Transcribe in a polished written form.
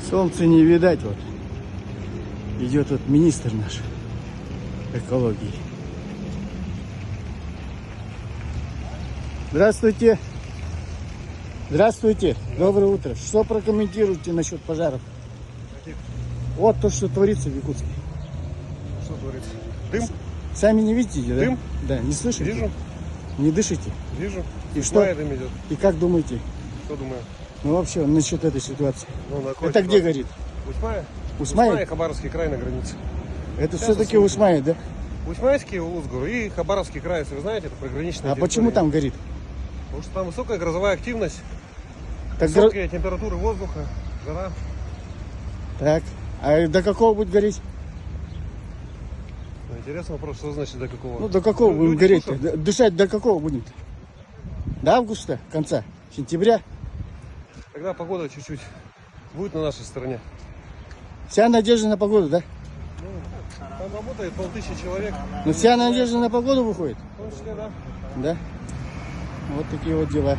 Солнца не видать, вот. Идет вот министр наш экологии. Здравствуйте. Здравствуйте. Доброе утро. Что прокомментируете насчет пожаров? Вот то, что творится в Якутске. Что творится? Дым? Сами не видите, да? Дым? Да, не слышите? Вижу. Не дышите? Вижу. И что? Дым идет. И как думаете? Что думаю? Ну вообще насчет этой ситуации. Ну, на какой Это где ситуации? горит? Усмая? Усмай? Хабаровский край на границе. Это все-таки Усмай, да? Усмайский, Улусгур и Хабаровский край, если вы знаете, это приграничная А территория. почему там горит? Потому что там высокая грозовая активность, Так, высокие температуры воздуха, жара. так, а до какого будет гореть? Интересный вопрос, что значит до какого? Ну, до какого Люди будем гореть? слушают. Дышать до какого будем? До августа, конца, сентября. Тогда погода чуть-чуть будет на нашей стороне. Вся надежда на погоду, да? Там работает 5000 человек. Но вся надежда на погоду выходит, В том числе, да. да? Вот такие вот дела.